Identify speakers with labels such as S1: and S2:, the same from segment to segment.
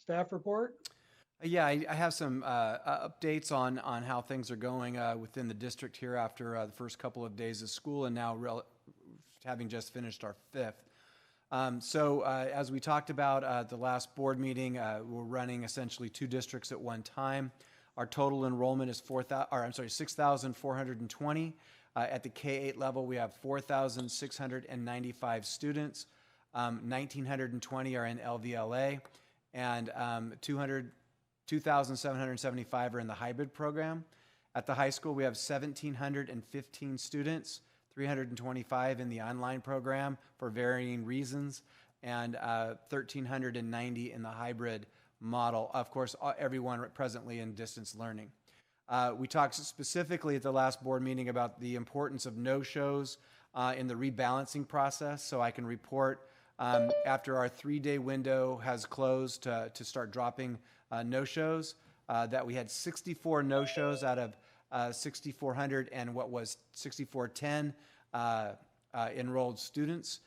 S1: Staff report?
S2: I have some updates on how things are going within the district here after the first couple of days of school and now having just finished our fifth. As we talked about at the last board meeting, we're running essentially two districts at one time. Our total enrollment is 6,420. At the K-8 level, we have 4,695 students. 1,920 are in LVLA, and 2,775 are in the hybrid program. At the high school, we have 1,715 students, 325 in the online program for varying reasons, and 1,390 in the hybrid model. Of course, everyone presently in distance learning. We talked specifically at the last board meeting about the importance of no-shows in the rebalancing process, so I can report after our 3-day window has closed to start dropping no-shows, that we had 64 no-shows out of 6,400 and what was 6,410 enrolled students.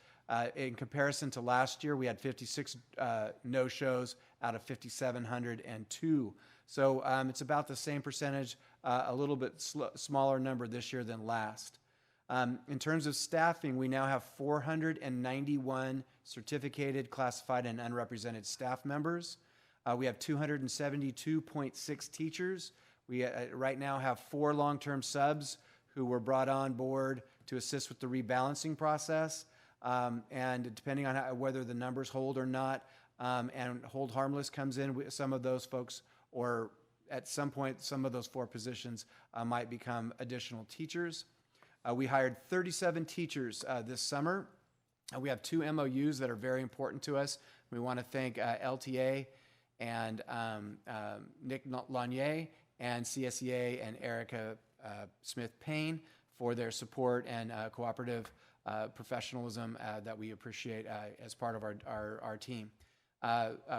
S2: In comparison to last year, we had 56 no-shows out of 5,702. So it's about the same percentage, a little bit smaller number this year than last. In terms of staffing, we now have 491 certificated, classified, and unrepresented staff members. We have 272.6 teachers. We right now have 4 long-term subs who were brought on board to assist with the rebalancing process. And depending on whether the numbers hold or not, and hold harmless comes in, some of those folks, or at some point, some of those 4 positions might become additional teachers. We hired 37 teachers this summer. We have 2 MOUs that are very important to us. We want to thank LTA and Nick Lanier and CSEA and Erica Smith-Payne for their support and cooperative professionalism that we appreciate as part of our team.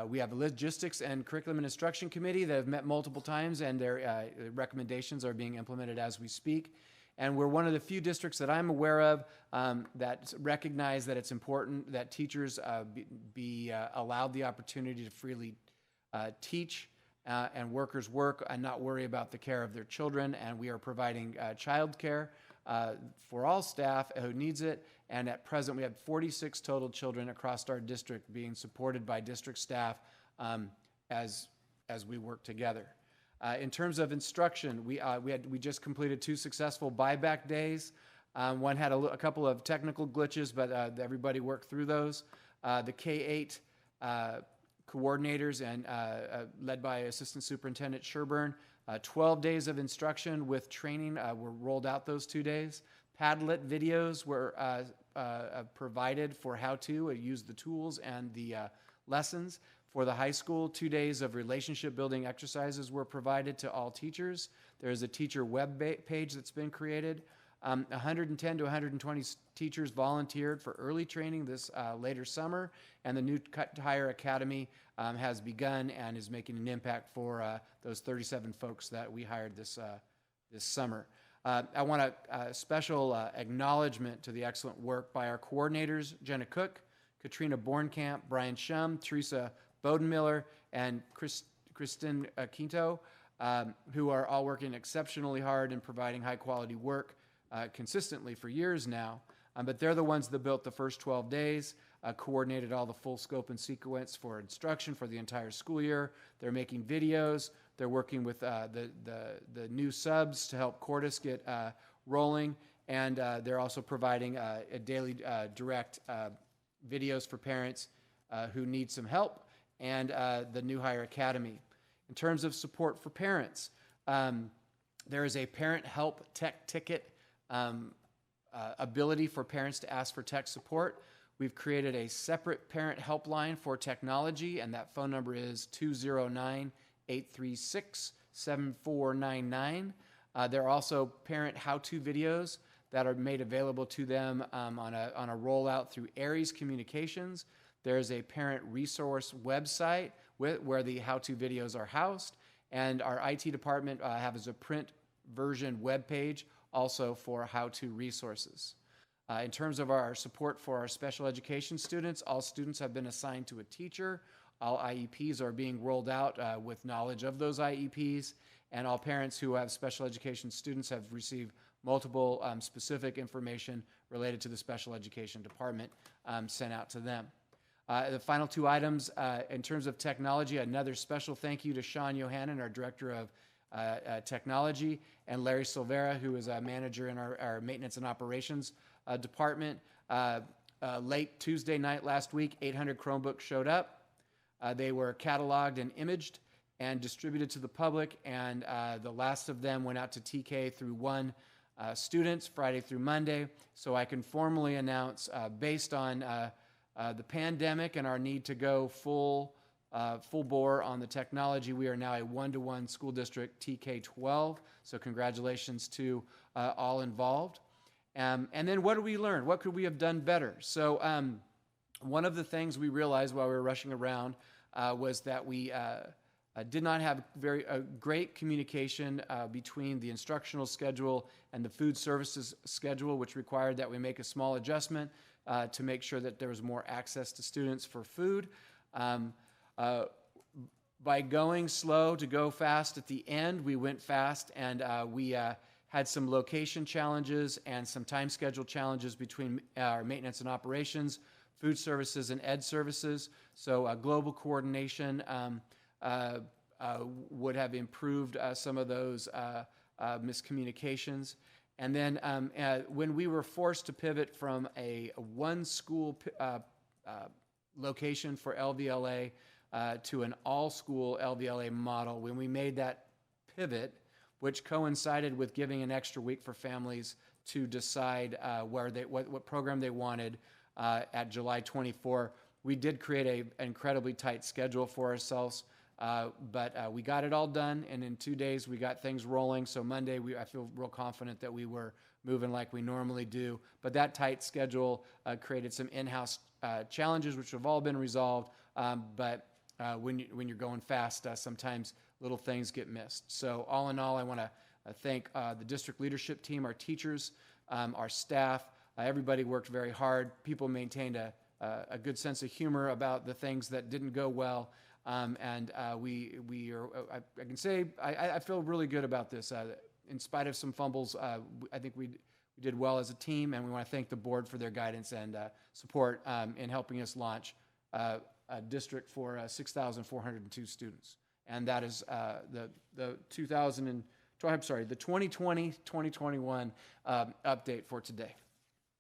S2: We have a logistics and curriculum and instruction committee that have met multiple times, and their recommendations are being implemented as we speak. And we're one of the few districts that I'm aware of that recognize that it's important that teachers be allowed the opportunity to freely teach and workers work and not worry about the care of their children. And we are providing child care for all staff who needs it. And at present, we have 46 total children across our district being supported by district staff as we work together. In terms of instruction, we just completed 2 successful buyback days. One had a couple of technical glitches, but everybody worked through those. The K-8 coordinators and led by Assistant Superintendent Sherburne, 12 days of instruction with training were rolled out those 2 days. Padlet videos were provided for how to use the tools and the lessons. For the high school, 2 days of relationship building exercises were provided to all teachers. There is a teacher web page that's been created. 110 to 120 teachers volunteered for early training this later summer, and the new Cut to Hire Academy has begun and is making an impact for those 37 folks that we hired this summer. I want a special acknowledgement to the excellent work by our coordinators, Jenna Cook, Katrina Bornkamp, Brian Shum, Teresa Bodenmiller, and Kristen Quinto, who are all working exceptionally hard and providing high-quality work consistently for years now. But they're the ones that built the first 12 days, coordinated all the full scope and sequence for instruction for the entire school year. They're making videos. They're working with the new subs to help Cordis get rolling. And they're also providing a daily direct videos for parents who need some help, and the New Hire Academy. In terms of support for parents, there is a parent help tech ticket ability for parents to ask for tech support. We've created a separate parent helpline for technology, and that phone number is 209-836-7499. There are also parent how-to videos that are made available to them on a rollout through Aries Communications. There's a parent resource website where the how-to videos are housed, and our IT department has a print version web page also for how-to resources. In terms of our support for our special education students, all students have been assigned to a teacher. all IEPs are being rolled out with knowledge of those IEPs, and all parents who have special education students have received multiple specific information related to the special education department sent out to them. The final two items, in terms of technology, another special thank you to Sean Yohannan, our Director of Technology, and Larry Silvera, who is a manager in our Maintenance and Operations department. Late Tuesday night last week, 800 Chromebooks showed up. They were cataloged and imaged and distributed to the public, and the last of them went out to TK through 1 students Friday through Monday. So I can formally announce, based on the pandemic and our need to go full bore on the technology, we are now a 1-to-1 school district TK-12. So congratulations to all involved. And then what did we learn? What could we have done better? So one of the things we realized while we were rushing around was that we did not have very great communication between the instructional schedule and the food services schedule, which required that we make a small adjustment to make sure that there was more access to students for food. By going slow to go fast at the end, we went fast, and we had some location challenges and some time schedule challenges between our maintenance and operations, food services, and ed services. So global coordination would have improved some of those miscommunications. And then when we were forced to pivot from a one school location for LVLA to an all-school LVLA model, when we made that pivot, which coincided with giving an extra week for families to decide what program they wanted at July 24, we did create an incredibly tight schedule for ourselves, but we got it all done, and in 2 days we got things rolling. So Monday, I feel real confident that we were moving like we normally do, but that tight schedule created some in-house challenges, which have all been resolved, but when you're going fast, sometimes little things get missed. So all in all, I want to thank the district leadership team, our teachers, our staff. Everybody worked very hard. People maintained a good sense of humor about the things that didn't go well. And we are, I can say, I feel really good about this. In spite of some fumbles, I think we did well as a team, and we want to thank the board for their guidance and support in helping us launch a district for 6,402 students. And that is the 2020-2021 update for today.